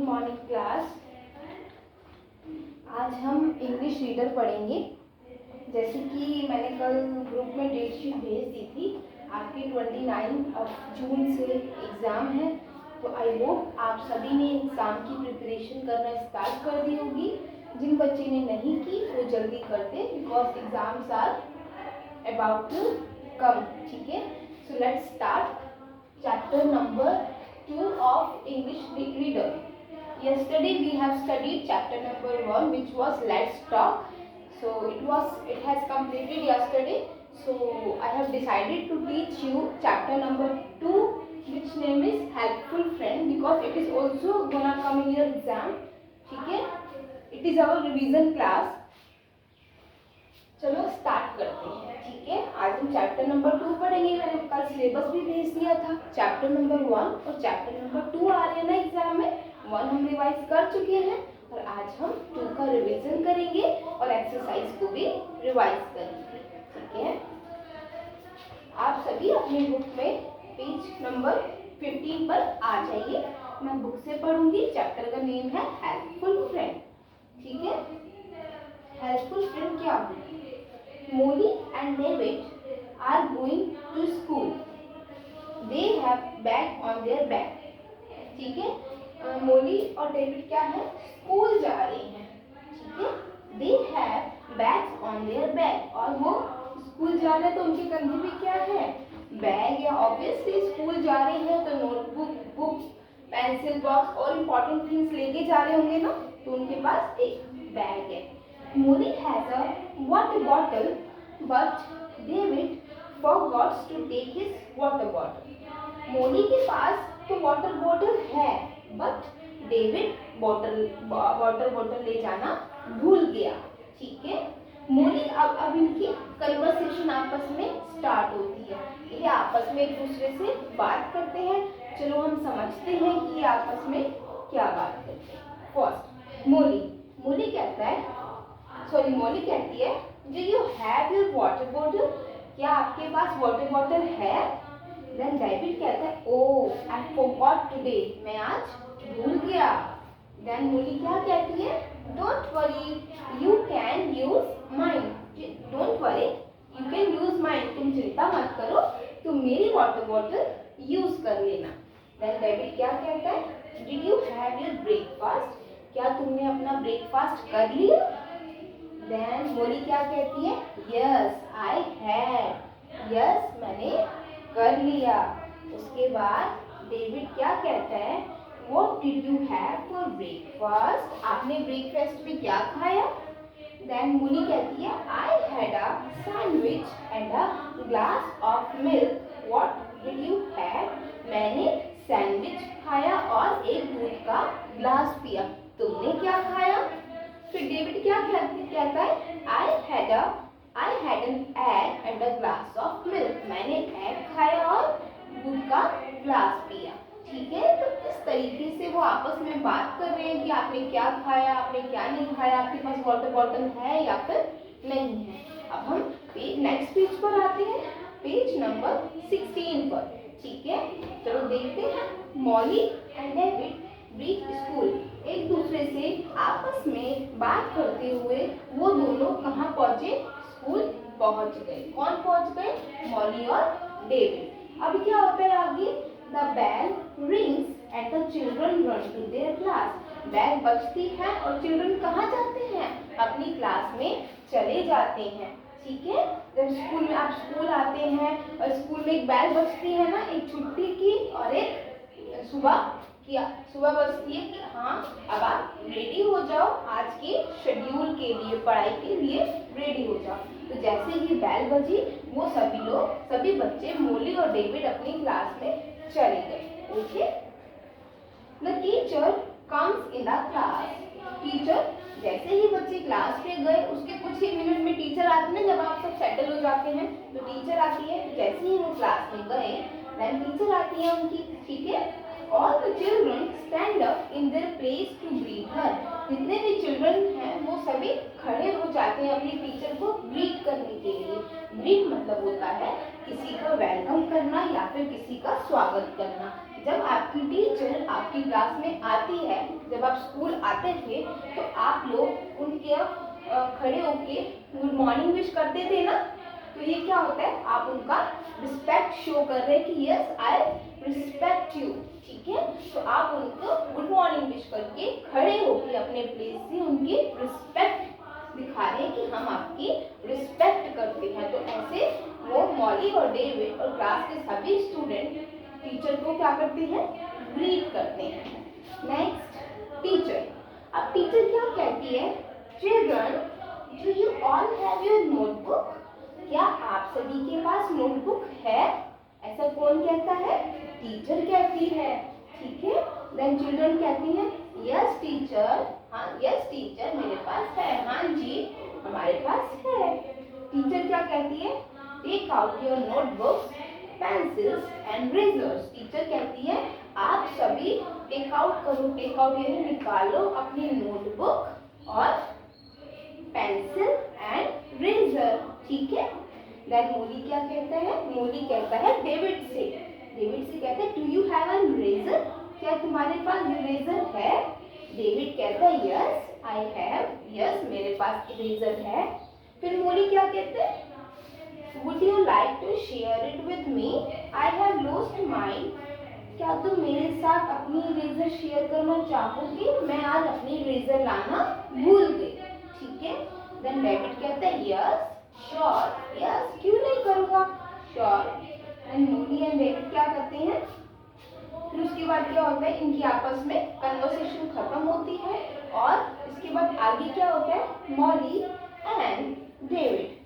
Morning class. आज हम English reader पढ़ेंगे। जैसे कि मैंने कल ग्रुप में डेट शीट भेज दी थी, आपकी 29 जून से एग्ज़ाम है। तो आई होप आप सभी ने एग्ज़ाम की प्रिपरेशन करना स्टार्ट कर दी होगी। जिन बच्चे ने नहीं की वो जल्दी कर दे, because exams are about to come. ठीक है, so let's start chapter number 2 of English reader. Yesterday we have studied chapter number 1, which was Let's Talk. So it has completed yesterday. So I have decided to teach you chapter number 2, which name is Helpful Friend, because it is also gonna come in your exam. ठीक है, it is our revision class. चलो start करते हैं। ठीक है, आज हम chapter number 2 पढ़ेंगे। मैंने कल सिलेबस भी भेज दिया था। चैप्टर नंबर 1 और चैप्टर नंबर 2 आ रहे हैं ना एग्जाम में। 1 हम रिवाइज कर चुके हैं और आज हम 2 का रिवीजन करेंगे और एक्सरसाइज को भी रिवाइज करेंगे। ठीक है, आप सभी अपने बुक में पेज नंबर 15 पर आ जाइए। मैं बुक से पढ़ूंगी। चैप्टर का नेम है हेल्पफुल फ्रेंड। ठीक है, हेल्पफुल फ्रेंड क्या होती है? Molly and David are going to school. They have bag on their back. ठीक है, मोली और डेविड क्या है? स्कूल जा रहे हैं। ठीक है, They have bags on their back. और वो स्कूल जा रहे हैं तो उनके कंधे पे क्या है? बैग। या ऑब्वियसली स्कूल जा रहे हैं तो नोटबुक, बुक, पेंसिल बॉक्स और इम्पोर्टेंट थिंग्स लेके जा रहे होंगे ना, तो उनके पास एक बैग है। Molly has a water bottle, but David forgot to take his water bottle. Molly के पास तो वाटर बॉटल है, बट डेविड वाटर बॉटल ले जाना भूल गया। ठीक है, मोली अब इनकी कन्वर्सेशन आपस में स्टार्ट होती है। ये आपस में एक दूसरे से बात करते हैं। चलो हम समझते हैं कि ये आपस में क्या बात करते हैं। फर्स्ट मोली कहता है, मोली कहती है, Do you have your water bottle? क्या आपके पास वाटर बॉटल है? Then डेविड कहता है, Oh, I forgot today. मैं आज भूल गया। Then मोली क्या कहती है? Don't worry, you can use mine. Don't worry, you can use mine. तुम चिंता मत करो, तुम मेरी वाटर बॉटल यूज कर लेना। Then डेविड क्या कहता है? Did you have your breakfast? क्या तुमने अपना ब्रेकफास्ट कर लिया? Then मोली क्या कहती है? Yes, I had. Yes, मैंने कर लिया। उसके बाद डेविड क्या कहता है? What did you have for breakfast? आपने ब्रेकफास्ट में क्या खाया? Then मोली कहती है, I had a sandwich and a glass of milk. What did you have? मैंने सैंडविच खाया और एक दूध का ग्लास पिया। तुमने क्या खाया? फिर डेविड क्या कहता है? I had an egg and a glass of milk. मैंने एग खाया और दूध का ग्लास पिया। ठीक है, तो इस तरीके से वो आपस में बात कर रहे हैं कि आपने क्या खाया, आपने क्या नहीं खाया, आपके पास वाटर बॉटल है या फिर नहीं है। अब हम नेक्स्ट पेज पर आते हैं, पेज नंबर 16 पर। ठीक है, चलो देखते हैं। Molly and David reach school. एक दूसरे से आपस में बात करते हुए वो दोनों कहाँ पहुंचे? स्कूल पहुंच गए। कौन पहुंच गए? मॉली और डेविड। अब क्या होता है आगे? The bell rings and the children run to their class. Bell बजती है और चिल्ड्रन कहाँ जाते हैं? अपनी क्लास में चले जाते हैं। ठीक है, जब स्कूल में आप स्कूल आते हैं और स्कूल में एक बेल बजती है ना, एक छुट्टी की और एक सुबह बजती है कि हाँ अब आप रेडी हो जाओ, आज के शेड्यूल के लिए, पढ़ाई के लिए रेडी हो जाओ। तो जैसे ही बेल बजी वो सभी बच्चे मोली और डेविड अपनी क्लास में चले गए। Okay, the teacher comes in the class. Teacher, जैसे ही बच्चे क्लास में गए उसके कुछ ही मिनट में टीचर आती है। जब आप सब सेटल हो जाते हैं तो टीचर आती है। जैसे ही वो क्लास में गए देन टीचर आती है उनकी। ठीक है, All the children stand up in their place to greet her. जितने भी चिल्ड्रन हैं वो सभी खड़े हो जाते हैं अपनी टीचर को ग्रीट करने के लिए। ग्रीट मतलब होता है किसी का वेलकम करना या फिर किसी का स्वागत करना। जब आपकी टीचर आपकी क्लास में आती है, जब आप स्कूल आते थे तो आप लोग उनके खड़े होके गुड मॉर्निंग विश करते थे ना। तो ये क्या होता है, आप उनका रिस्पेक्ट शो कर रहे हैं कि यस आई रिस्पेक्ट यू। ठीक है, तो आप उनको गुड मॉर्निंग विश करके खड़े होके अपने प्लेस से उनकी रिस्पेक्ट दिखा रहे हैं कि हम आपकी रिस्पेक्ट करते हैं। तो ऐसे वो मॉली और डेविड और क्लास के सभी स्टूडेंट टीचर को क्या करते हैं, ग्रीट करते हैं। Next teacher. अब टीचर क्या कहती है, children do you all have your notebook? क्या आप सभी के पास नोटबुक है? ऐसा कौन कहता है, टीचर कहती है। ठीक है, देन चिल्ड्रन कहती हैं यस टीचर, हाँ यस टीचर मेरे पास है, हाँ जी हमारे पास है। टीचर क्या कहती है, take out your notebooks pencils and erasers. Teacher कहती है आप सभी टेक आउट करो, टेक आउट यानी निकालो अपनी नोटबुक और पेंसिल एंड रेजर। ठीक है, देन मोली क्या कहता है, मोली कहता है डेविड से, डेविड से कहता है do you have an eraser? क्या तुम्हारे पास इरेजर है? डेविड कहता है यस आई हैव, यस मेरे पास इरेजर है। फिर मोली क्या कहते हैं, Would you like to share it with me? I have lost mine. क्या तुम मेरे साथ अपनी इरेजर शेयर करना चाहोगे? मैं आज अपनी इरेजर लाना भूल गई। ठीक है, देन डेविड कहता है यस श्योर, यस क्यों नहीं करूँगा, sure. Then Molly and David क्या करते हैं, फिर उसके बाद क्या होता है, इनकी आपस में कन्वर्सेशन खत्म होती है और इसके बाद आगे क्या होता है, Molly and David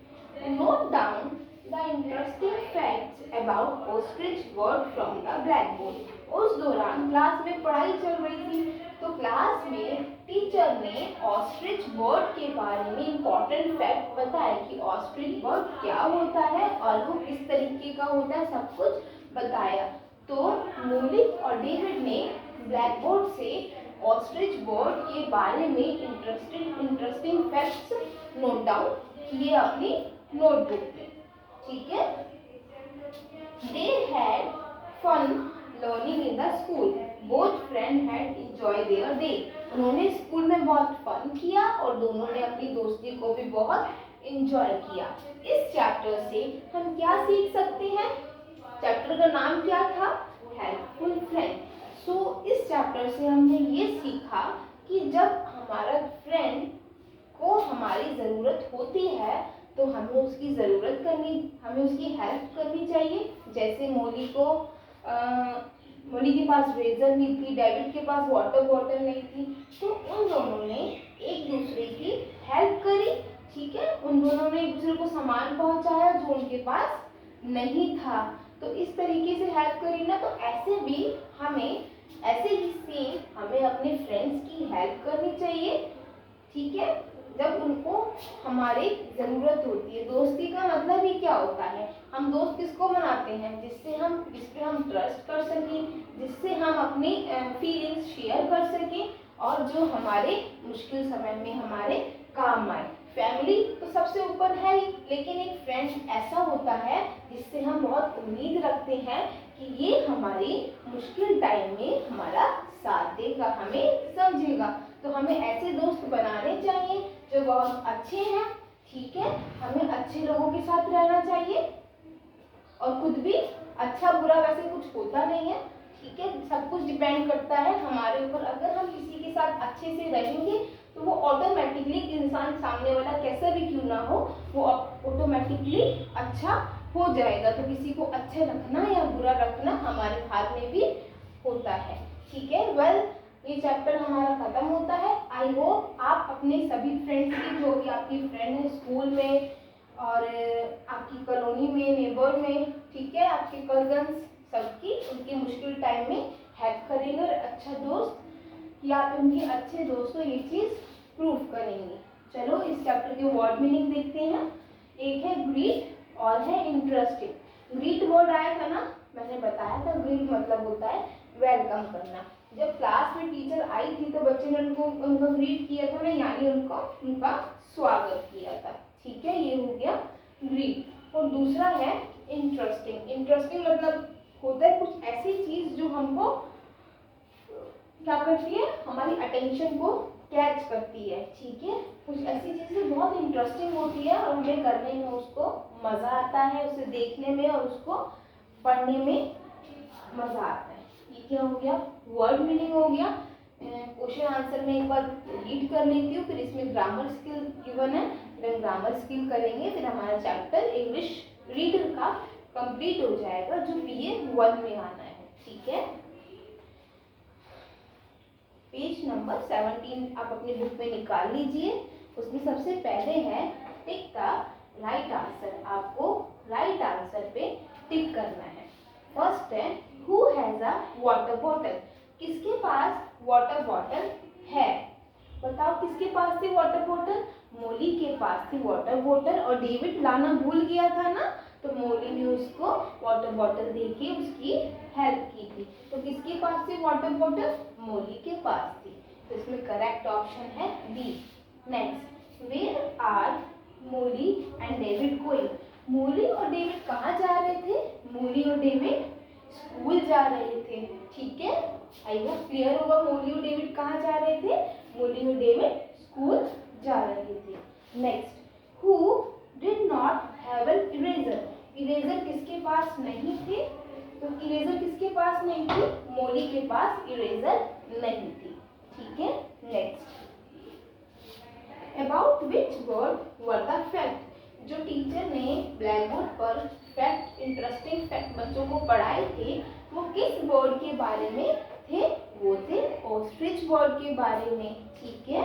note down the interesting facts about ostrich bird from the blackboard. उस दौरान क्लास में पढ़ाई चल रही थी, तो क्लास में टीचर ने ऑस्ट्रिच बर्ड के बारे में इम्पोर्टेंट फैक्ट बताया कि ऑस्ट्रिच बर्ड क्या होता है और वो किस तरीके का होता है, सब कुछ बताया। तो मोली और डेविड ने ब्लैक बोर्ड से ऑस्ट्रिच बर्ड के बारे में इंटरेस्टिंग फैक्ट्स नोट डाउन किए अपनी नोटबुक में। ठीक है, they had fun learning in the school, both friend had enjoy their day. उन्होंने स्कूल में बहुत फन किया और दोनों ने अपनी दोस्ती को भी बहुत एंजॉय किया। इस चैप्टर से हम क्या सीख सकते हैं, चैप्टर का नाम क्या था, हेल्पफुल फ्रेंड। सो इस चैप्टर से हमने ये सीखा कि जब हमारा फ्रेंड को हमारी ज़रूरत होती है तो हमें उसकी ज़रूरत करनी, हमें उसकी हेल्प करनी चाहिए। जैसे मोली के पास रेजर नहीं थी, डेविड के पास वाटर बॉटल नहीं थी, तो उन दोनों ने एक दूसरे की हेल्प करी। ठीक है, उन दोनों ने एक दूसरे को सामान पहुंचाया जो उनके पास नहीं था। तो इस तरीके से हेल्प करी ना, तो ऐसे भी हमें, ऐसे ही सेम हमें अपने फ्रेंड्स की हेल्प करनी चाहिए। ठीक है, जब उनको हमारी ज़रूरत होती है। दोस्ती का मतलब ही क्या होता है, हम दोस्त किसको बनाते हैं, जिस पे हम ट्रस्ट कर सकें, जिससे हम अपनी फीलिंग्स शेयर कर सकें और जो हमारे मुश्किल समय में हमारे काम आए। फैमिली तो सबसे ऊपर है ही, लेकिन एक फ्रेंड ऐसा होता है जिससे हम बहुत उम्मीद रखते हैं कि ये हमारी मुश्किल टाइम में हमारा साथ देगा, हमें समझेगा। तो हमें ऐसे दोस्त बनाने चाहिए जो बहुत अच्छे हैं। ठीक है, हमें अच्छे लोगों के साथ रहना चाहिए और खुद भी, अच्छा बुरा वैसे कुछ होता नहीं है। ठीक है, सब कुछ डिपेंड करता है हमारे ऊपर। अगर हम किसी के साथ अच्छे से रहेंगे तो वो ऑटोमेटिकली, इंसान सामने वाला कैसा भी क्यों ना हो, वो ऑटोमेटिकली अच्छा हो जाएगा। तो किसी को अच्छा रखना या बुरा रखना हमारे हाथ में भी होता है। ठीक है, वेल ये चैप्टर हमारा खत्म होता है। आई होप आप अपने सभी फ्रेंड्स की, जो भी आपकी फ्रेंड है स्कूल में और आपकी कॉलोनी में, नेबर में, ठीक है, आपके कजन्स, सबकी उनकी मुश्किल टाइम में हेल्प करेंगे और अच्छा दोस्त या उनके अच्छे दोस्त को ये चीज़ प्रूव करेंगे। चलो इस चैप्टर के वर्ड मीनिंग देखते हैं। एक है ग्रीट और है इंटरेस्टिंग। ग्रीट वर्ड आया था ना, मैंने बताया था ग्रीट मतलब होता है वेलकम करना। जब क्लास में टीचर आई थी तो बच्चे ने उनको ग्रीट किया था ना, यानी उनका स्वागत किया था। ठीक है, ये हो गया ग्रीट। और दूसरा है इंटरेस्टिंग। इंटरेस्टिंग मतलब होता है कुछ ऐसी चीज जो हमको क्या करती है, हमारी अटेंशन को कैच करती है, ठीक है। कुछ ऐसी चीजें बहुत इंटरेस्टिंग होती है और हमें करने में उसको मजा आता है, उसे देखने में और उसको पढ़ने में मजा आता है। ये क्या हो गया, वर्ड मीनिंग हो गया। क्वेश्चन आंसर में एक बार रीड कर लेती हूँ, फिर इसमें ग्रामर स्किल गिवन है, फिर हम ग्रामर स्किल करेंगे, फिर हमारा चैप्टर इंग्लिश रीडर का कंप्लीट हो जाएगा जो BA 1 में आना है, ठीक है। पेज नंबर 17 आप अपनी बुक में निकाल लीजिए। उसमें सबसे पहले है टिक द राइट आंसर, आपको राइट आंसर पे टिक करना है। फर्स्ट है who has a water bottle, किसके पास वाटर बॉटल है, बताओ किसके पास थी वाटर बॉटल, मोली के पास थी वाटर बॉटल और डेविड लाना भूल गया था ना, तो मोली ने उसको वाटर बॉटल देके उसकी हेल्प की थी। तो किसके पास थी वाटर बॉटल, मोली के पास थी, तो इसमें करेक्ट ऑप्शन है B. Next, where are Molly and David going, Molly और डेविड कहाँ जा रहे थे, मोली और डेविड स्कूल जा रहे थे, ठीक है। आई होप क्लियर होगा मोली और डेविड कहाँ जा रहे थे, मोली और डेविड स्कूल जा रहे थे। Next, who did not have an eraser, eraser किसके पास नहीं थे, तो इरेजर किसके पास नहीं थी, मोली के पास इरेजर नहीं थी, ठीक है। Next, about which word were the fact, जो टीचर ने ब्लैक बोर्ड पर फैक्ट, इंटरेस्टिंग फैक्ट बच्चों को पढ़ाए थे वो किस वर्ड के बारे में थे, वो थे ऑस्ट्रिच वर्ड के बारे में, ठीक है।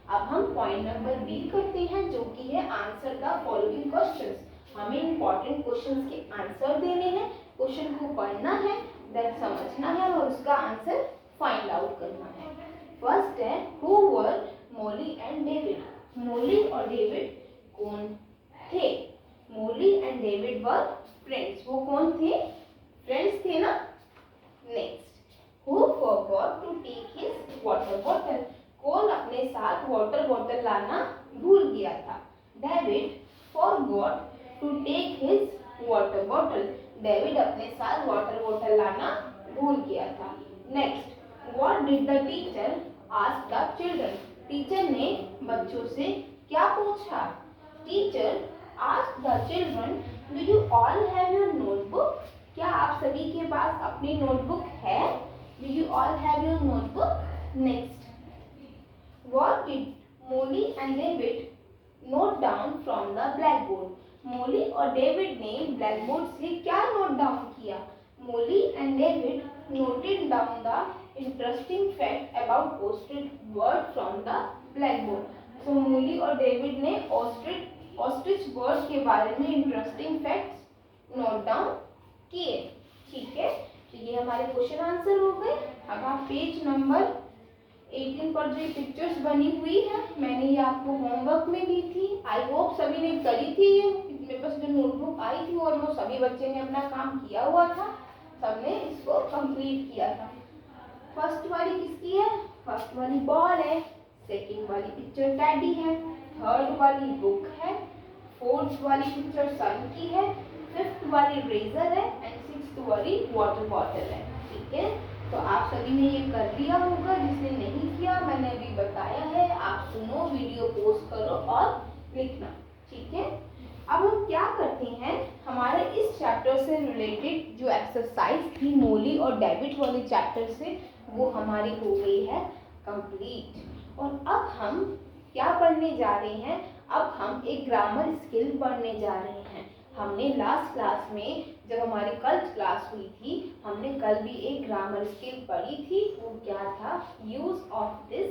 अब हम पॉइंट नंबर बी करते हैं जो कि है आंसर द फॉलोइंग क्वेश्चंस। हमें इंपॉर्टेंट क्वेश्चंस के आंसर देने हैं, क्वेश्चन को पढ़ना है, देन समझना है और उसका आंसर फाइंड आउट करना है। फर्स्ट है who were Molly and David, Molly और डेविड कौन थे, Molly and David were friends, वो कौन थे, फ्रेंड्स थे ना। Next, who forgot to take his water bottle, कौन अपने साथ वाटर बॉटल लाना भूल गया था, David forgot to take his water bottle, David अपने साथ वाटर बॉटल लाना भूल गया था। Next, what did the teacher ask the children, teacher ने बच्चों से क्या पूछा, teacher ask the children do you all have your notebook, क्या आप सभी के पास अपनी नोटबुक है, do you all have your notebook. Next, what did Molly and David note down from the blackboard, Molly और डेविड ने black board से क्या नोट डाउन किया, Molly and David noted down the interesting fact about ostrich word from the blackboard, तो Molly और David ने ostrich word के बारे में इंटरेस्टिंग फैक्ट्स नोट डाउन किए, ठीक है। तो ये हमारे क्वेश्चन आंसर हो गए। अब आप पेज नंबर 18 पर जो पिक्चर्स बनी हुई है मैंने ये आपको होमवर्क में दी थी, आई होप सभी ने करी थी, ये मेरे पास जो नोटबुक आई थी और वो सभी बच्चे ने अपना काम किया हुआ था, सबने इसको कंप्लीट किया था। फर्स्ट वाली किसकी है, फर्स्ट वाली बॉल है, सेकंड वाली पिक्चर टैडी है, थर्ड वाली बुक है, फोर्थ वाली पिक्चर सन की है, फिफ्थ वाली रेजर है एंड सिक्स्थ वाली वाटर बॉटल है, ठीक है। तो आप सभी ने ये कर लिया होगा, जिसने नहीं किया मैंने अभी बताया है, आप सुनो, वीडियो पोस्ट करो और लिखना, ठीक है। अब हम क्या करते हैं, हमारे इस चैप्टर से रिलेटेड जो एक्सरसाइज थी मोली और डेविड वाले चैप्टर से वो हमारी हो गई है कंप्लीट। और अब हम क्या पढ़ने जा रहे हैं, अब हम एक ग्रामर स्किल पढ़ने जा रहे हैं। हमने लास्ट क्लास में जब हमारी कल क्लास हुई थी हमने कल भी एक ग्रामर स्किल पढ़ी थी, वो क्या था, use of this,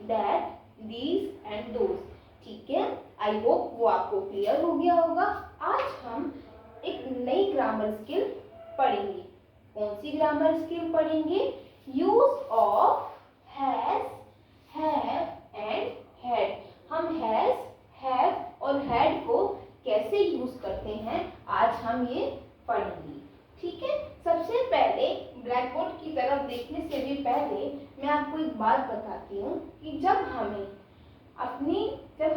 that, these and those, ठीक है। आई होप वो आपको क्लियर हो गया होगा। आज हम एक नई ग्रामर स्किल पढ़ेंगे। कौन सी ग्रामर स्किल पढ़ेंगे, use of has, have and had. हम हैज, हैव और हैड को कैसे यूज करते हैं आज हम ये पढ़ेंगे, ठीक है। सबसे पहले ब्लैक बोर्ड की तरफ देखने से भी पहले मैं आपको एक बात बताती हूँ कि जब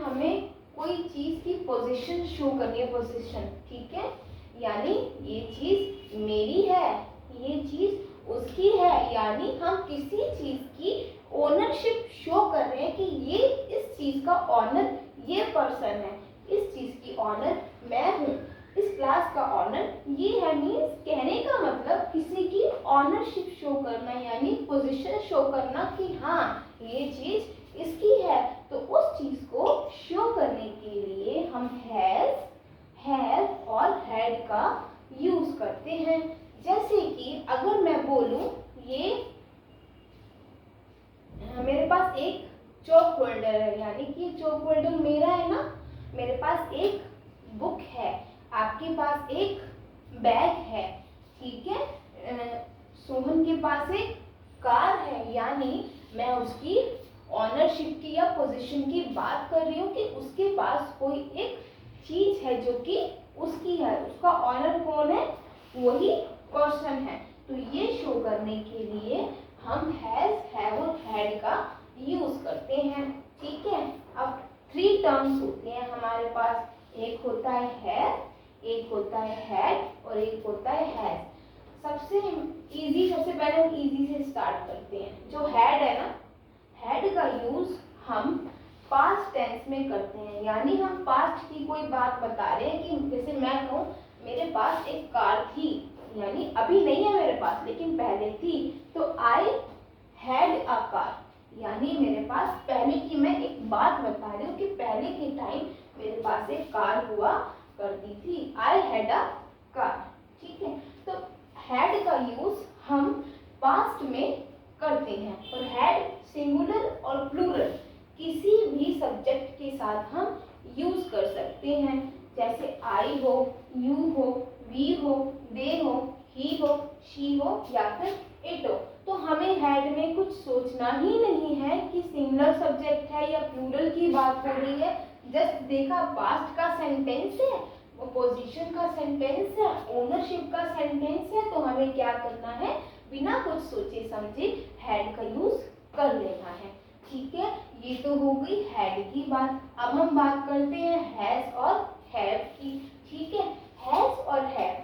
हमें कोई चीज की पोजीशन शो करनी है, पोजीशन, ठीक है, यानी ये चीज मेरी है ऑनरशिप शो करना यानी पोजीशन शो करना कि हाँ ये चीज इसकी है, तो उस चीज को शो करने के लिए हम हैज, हैव और हैड का यूज करते हैं। जैसे कि अगर मैं बोलूं ये मेरे पास एक चॉक होल्डर है, यानी कि चॉक होल्डर मेरा है ना, मेरे पास एक बुक है, आपके पास एक बैग है, ठीक है। सोहन के पास एक कार है, यानी मैं उसकी ऑनरशिप की या पोजीशन की बात कर रही हूँ कि उसके पास कोई एक चीज है जो कि उसकी है, उसका ऑनर कौन है, वही पर्सन है। तो ये शो करने के लिए हम हैज, हैव और हैड का यूज करते हैं, ठीक है। अब 3 टर्म्स होते हैं हमारे पास, एक होता है हैव, एक होता है हैड और एक होता है हैज। सबसे पहले हम इजी से स्टार्ट करते हैं। जो हैड है ना, हैड का यूज हम पास्ट टेंस में करते हैं, यानी हम पास्ट की कोई बात बता रहे हैं कि जैसे मैं कहूँ मेरे पास एक कार थी, यानी अभी नहीं है मेरे पास लेकिन पहले थी, तो आई हैड अ कार, यानी मेरे पास पहले की मैं एक बात बता रही हूँ कि पहले के टाइम मेरे पास एक कार हुआ करती थी, आई हैड अ कार, ठीक है। तो हैड का यूज हम पास्ट में करते हैं, और हैड सिंगुलर और प्लूरल किसी भी सब्जेक्ट के साथ हम यूज कर सकते हैं, जैसे आई हो, यू हो, वी हो, दे हो, ही हो, शी हो या फिर इट हो। तो हमें हैड में कुछ सोचना ही नहीं है कि सिंगुलर सब्जेक्ट है या प्लूरल की बात हो रही है। जस्ट देखा पास्ट का सेंटेंस है, पोजीशन का सेंटेंस है, ओनरशिप का सेंटेंस है, तो हमें क्या करना है, बिना कुछ सोचे समझे हैड का यूज कर लेना है, ठीक है। ये तो हो गई हैड की बात। अब हम बात करते हैं हैज और हैव की, ठीक है। हैज और हैव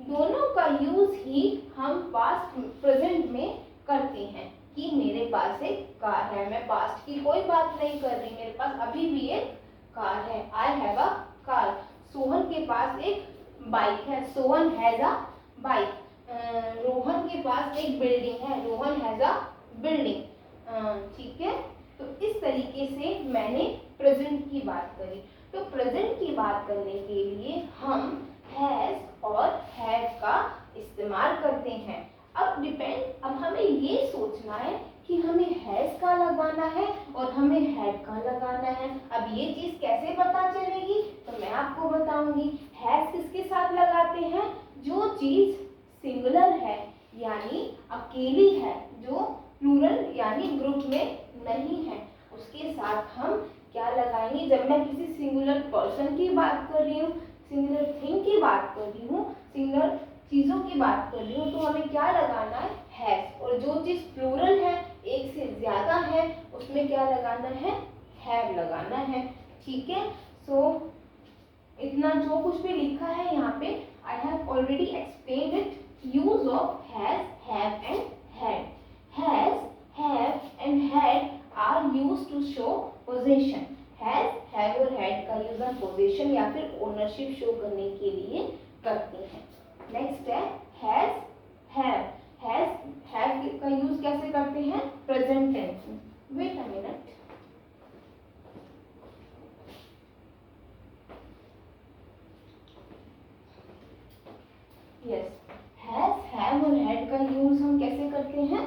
दोनों का यूज ही हम पास्ट प्रेजेंट में करते हैं कि मेरे पास एक कार है, मैं पास्ट की कोई बात नहीं कर रही, मेरे पास अभी भी एक कार है, I have a car. Sohan के पास एक बाइक है, Sohan has a bike. Rohan के पास एक बिल्डिंग है, रोहन हैज अ बिल्डिंग, ठीक है। तो इस तरीके से मैंने प्रेजेंट की बात करी। तो प्रेजेंट की बात करने के लिए हम हैज और हैव का इस्तेमाल करते हैं। अब हमें ये सोचना है कि हमें हैज का लगाना है और हमें हैव का लगाना है। अब ये चीज कैसे पता चलेगी, तो मैं आपको बताऊंगी। हैज किसके साथ लगाते हैं, जो चीज सिंगुलर है यानी अकेली है, जो प्लूरल यानी ग्रुप में नहीं है, उसके साथ हम क्या लगाएंगे। जब मैं किसी सिंगुलर पर्सन की बात कर रही हूँ, सिंगुलर थिंग की बात कर रही हूँ, सिंगुलर चीजों की बात कर रही हूँ, तो हमें क्या लगाना है, हैज। और जो चीज प्लूरल है, एक से ज्यादा है, उसमें क्या लगाना है, हैव लगाना है, ठीक है। सो इतना जो कुछ भी लिखा है यहाँ पे, I have already explained it. Use of has, have and had. Has, have and had are used to show position. Has, have और हैड का यूज हम पोजीशन या फिर ओनरशिप शो करने के लिए करते हैं। नेक्स्ट है हैज, हैव। हैज, हैव का यूज कैसे करते हैं, प्रेजेंट टेंस में। Wait a minute. Yes, has, have और हैड का यूज हम कैसे करते हैं,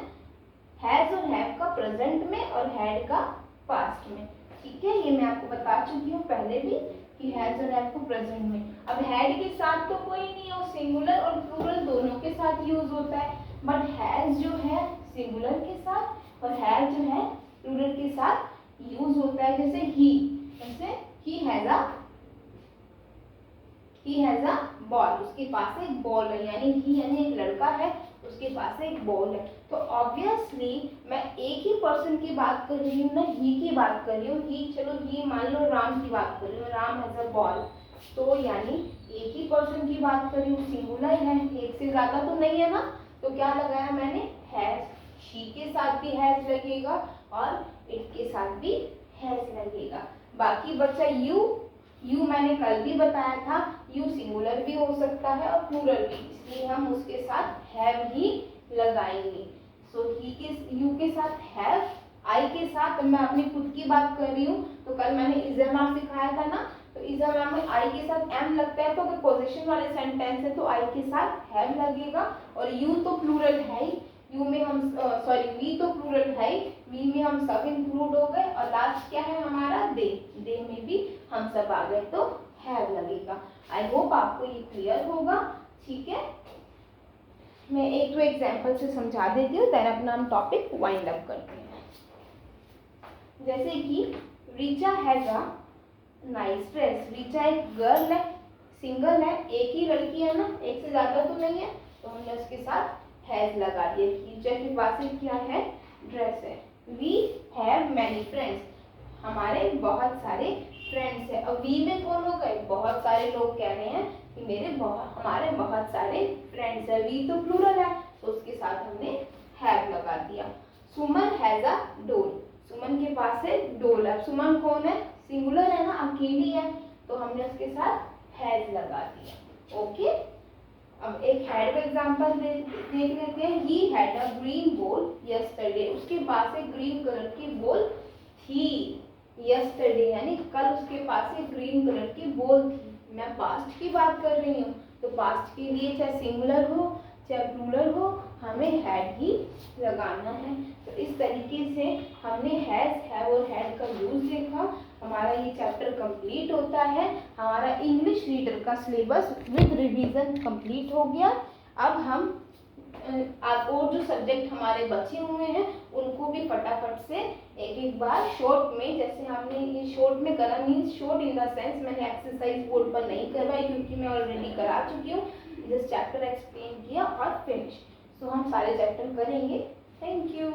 हैज और हैव का प्रेजेंट में और हैड का पास्ट में, ठीक है। ये मैं आपको बता चुकी हूँ पहले भी कि हैज और हैव को प्रेजेंट में। अब हैड के साथ तो कोई नहीं हो, सिंगुलर और प्लूरल दोनों के साथ यूज होता है, बट हैज जो है सिंगुलर के साथ और हैव जो है प्लूरल के साथ यूज होता है। जैसे जैसे ही हैज अ बॉल, उसके पास एक बॉल है, यानी ही यानी एक लड़का है, उसके पास एक बॉल है। तो ऑब्वियसली मैं एक ही पर्सन की बात कर रही हूँ ना, ही की बात कर रही हूँ। ही, चलो ही मान लो राम की बात कर रही हूँ, राम हैज अ बॉल, तो यानी एक ही पर्सन की बात कर रही हूँ, सिंगुलर है, एक से ज्यादा तो नहीं है ना, तो क्या लगाया मैंने, हैज। शी के साथ भी हैज लगेगा और इट के साथ भी हैज लगेगा। बाकी बच्चा यू मैंने कल भी बताया था, यू सिंगुलर भी हो सकता है और प्लूरल भी, इसलिए हम उसके साथ हैव ही लगाएंगे। सो ही के यू के साथ हैव, आई के साथ मैं अपनी खुद की बात कर रही हूँ तो कल मैंने इज़ सिखाया था ना, तो इज़ में आई के साथ एम लगता है तो अगर पोजीशन वाले सेंटेंस है तो आई के साथ हैव लगेगा। और यू तो प्लूरल है ही, यू में हम सॉरी वी तो प्लूरल है ही, वी में हम सब इंक्लूड हो गए और लास्ट क्या है हमारा दे में भी हम सब आ गए तो हैव लगेगा। आई होप आपको ये क्लियर होगा। ठीक है, मैं एक दो एग्जाम्पल से समझा देती हूँ, देन अपना हम टॉपिक वाइंड अप करते हैं। जैसे कि Richa has a nice dress. Richa एक गर्ल है, सिंगल है, एक ही लड़की है ना, एक से ज़्यादा तो नहीं है, तो हमने उसके साथ हैज लगा दिया। रीचा के पास क्या है, ड्रेस है। वी हैव मैनी फ्रेंड्स, हमारे बहुत सारे फ्रेंड्स है। और वी में कौन हो गए, बहुत सारे लोग कह रहे हैं कि हमारे बहुत सारे फ्रेंड्स है। वी तो प्लूरल है तो उसके साथ हमने हैव लगा दिया। सुमन हैज अ डोल, सुमन के पास है डोल। अब सुमन कौन है, सिंगुलर है ना, अकेली है, तो हमने उसके साथ हैज लगा दिया। ओके, अब एक हैड का एग्जांपल देख लेते हैं। He had a green ball yesterday, उसके पास एक ग्रीन कलर की बॉल थी। यस्टरडे यानी कल उसके पास एक ग्रीन कलर की बॉल थी। मैं पास्ट की बात कर रही हूँ, तो पास्ट के लिए चाहे सिंगुलर हो चाहे प्लूरल हो हमें हैड ही लगाना है। तो इस तरीके से हमने हैज, हैव और हैड का यूज देखा। हमारा ये चैप्टर कंप्लीट होता है। हमारा इंग्लिश रीडर का सिलेबस विद रिवीजन कंप्लीट हो गया। अब हम और जो सब्जेक्ट हमारे बचे हुए हैं उनको भी फटाफट से एक एक बार शॉर्ट में, जैसे हमने ये शॉर्ट में करा, means short in the sense मैंने एक्सरसाइज बोर्ड पर नहीं करवाई क्योंकि मैं ऑलरेडी करा चुकी हूँ। जस्ट चैप्टर एक्सप्लेन किया और फिनिश। सो हम सारे चैप्टर करेंगे। Thank you.